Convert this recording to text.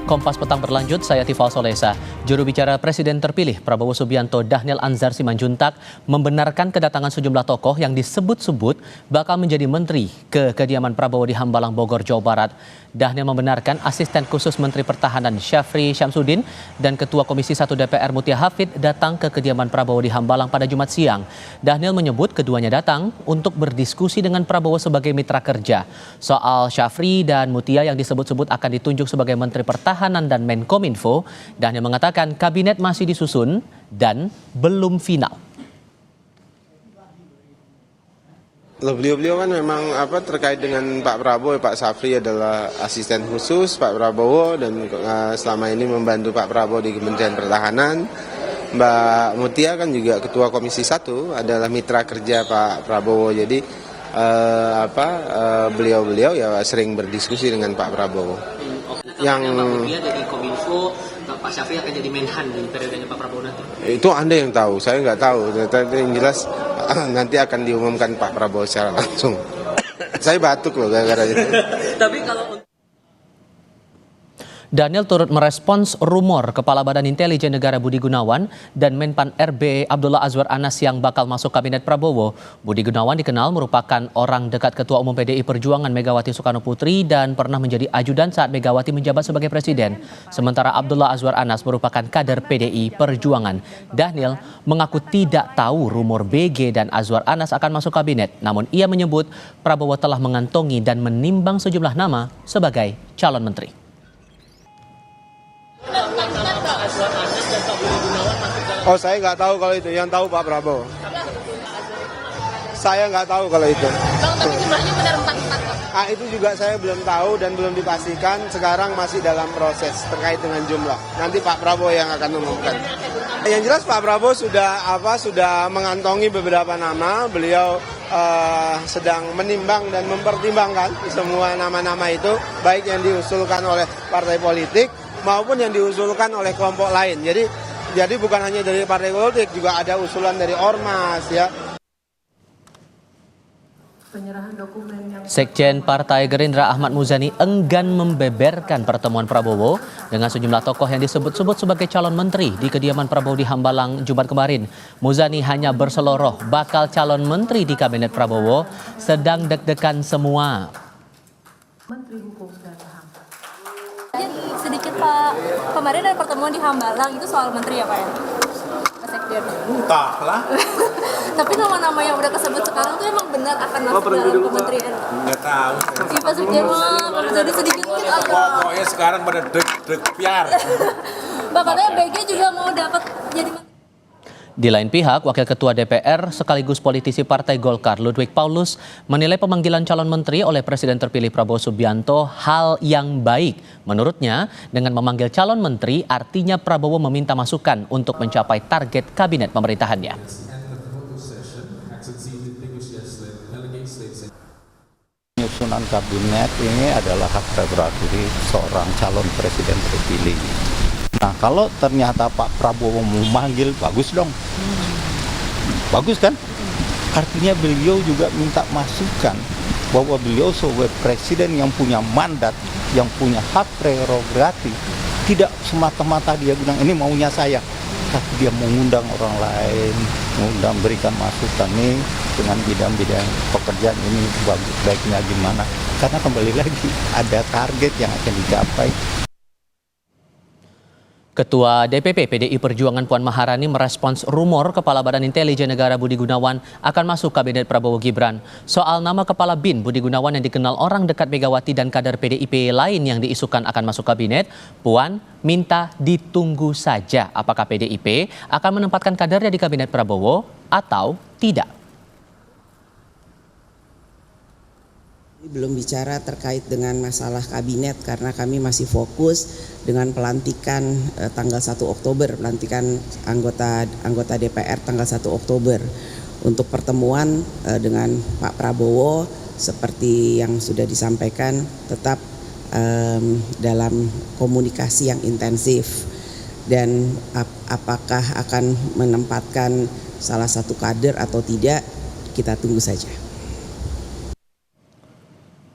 Kompas Petang berlanjut, saya Tifal Solesa. Juru bicara Presiden terpilih Prabowo Subianto Dhanil Anzar Simanjuntak membenarkan kedatangan sejumlah tokoh yang disebut-sebut bakal menjadi menteri ke kediaman Prabowo di Hambalang, Bogor, Jawa Barat. Dhanil membenarkan asisten khusus Menteri Pertahanan Syafri Syamsuddin dan Ketua Komisi 1 DPR Mutia Hafid datang ke kediaman Prabowo di Hambalang pada Jumat siang. Dhanil menyebut keduanya datang untuk berdiskusi dengan Prabowo sebagai mitra kerja. Soal Syafri dan Mutia yang disebut-sebut akan ditunjuk sebagai Menteri Pertahanan dan Menkominfo, Dhanil mengatakan kabinet masih disusun dan belum final. Beliau kan memang terkait dengan Pak Prabowo, Pak Syafri adalah asisten khusus Pak Prabowo dan selama ini membantu Pak Prabowo di Kementerian Pertahanan. Mbak Mutia kan juga Ketua Komisi 1 adalah mitra kerja Pak Prabowo. Jadi beliau ya sering berdiskusi dengan Pak Prabowo. Yang Mutia jadi Kominfo, Pak Syafri akan jadi Menhan di periodenya Pak Prabowo nanti. Itu Anda yang tahu, saya nggak tahu. Tapi yang jelas nanti akan diumumkan Pak Prabowo secara langsung. Saya batuk loh gara-gara itu. Tapi kalau Dhanil turut merespons rumor Kepala Badan Intelijen Negara Budi Gunawan dan Menpan RB Abdullah Azwar Anas yang bakal masuk kabinet Prabowo. Budi Gunawan dikenal merupakan orang dekat Ketua Umum PDI Perjuangan Megawati Soekarno Putri dan pernah menjadi ajudan saat Megawati menjabat sebagai presiden. Sementara Abdullah Azwar Anas merupakan kader PDI Perjuangan. Dhanil mengaku tidak tahu rumor BG dan Azwar Anas akan masuk kabinet. Namun ia menyebut Prabowo telah mengantongi dan menimbang sejumlah nama sebagai calon menteri. Oh, saya nggak tahu kalau itu, yang tahu Pak Prabowo. Saya nggak tahu kalau itu. Bang, tapi jumlahnya benar 4. Itu juga saya belum tahu dan belum dipastikan. Sekarang masih dalam proses terkait dengan jumlah. Nanti Pak Prabowo yang akan mengumumkan. Yang jelas Pak Prabowo sudah mengantongi beberapa nama. Beliau sedang menimbang dan mempertimbangkan semua nama-nama itu, baik yang diusulkan oleh partai politik maupun yang diusulkan oleh kelompok lain. Jadi bukan hanya dari partai politik, juga ada usulan dari ormas ya. Sekjen Partai Gerindra Ahmad Muzani enggan membeberkan pertemuan Prabowo dengan sejumlah tokoh yang disebut-sebut sebagai calon menteri di kediaman Prabowo di Hambalang Jumat kemarin. Muzani hanya berseloroh bakal calon menteri di kabinet Prabowo sedang deg-degan semua. Menteri Hukum dan HAM. Jadi sedikit Pak, kemarin ada pertemuan di Hambalang, itu soal menteri ya Pak ya? Pak Sekjen. Entahlah. Tapi nama-nama yang udah kesebut sekarang tuh emang benar akan masuk dalam kementerian? Nggak tahu. Iya Pak Sekjen mah, jadi sedikit agak. Pokoknya sekarang pada deg piar. Pak, katanya BG juga mau dapat jadi menteri. Di lain pihak, Wakil Ketua DPR sekaligus politisi Partai Golkar Ludwig Paulus menilai pemanggilan calon menteri oleh Presiden terpilih Prabowo Subianto hal yang baik. Menurutnya, dengan memanggil calon menteri artinya Prabowo meminta masukan untuk mencapai target kabinet pemerintahannya. Penyusunan kabinet ini adalah hak prerogatif seorang calon presiden terpilih. Nah, kalau ternyata Pak Prabowo memanggil, bagus dong. Bagus kan? Artinya beliau juga minta masukan bahwa beliau sebagai presiden yang punya mandat, yang punya hak prerogatif, tidak semata-mata dia bilang ini maunya saya, tapi dia mengundang orang lain, mengundang berikan masukan nih dengan bidang-bidang pekerjaan ini baiknya gimana. Karena kembali lagi ada target yang akan dicapai. Ketua DPP PDI Perjuangan Puan Maharani merespons rumor Kepala Badan Intelijen Negara Budi Gunawan akan masuk kabinet Prabowo Gibran. Soal nama Kepala BIN Budi Gunawan yang dikenal orang dekat Megawati dan kader PDIP lain yang diisukan akan masuk kabinet, Puan minta ditunggu saja apakah PDIP akan menempatkan kadernya di kabinet Prabowo atau tidak. Belum bicara terkait dengan masalah kabinet karena kami masih fokus dengan pelantikan tanggal 1 Oktober, pelantikan anggota DPR tanggal 1 Oktober. Untuk pertemuan dengan Pak Prabowo seperti yang sudah disampaikan tetap dalam komunikasi yang intensif, dan apakah akan menempatkan salah satu kader atau tidak kita tunggu saja.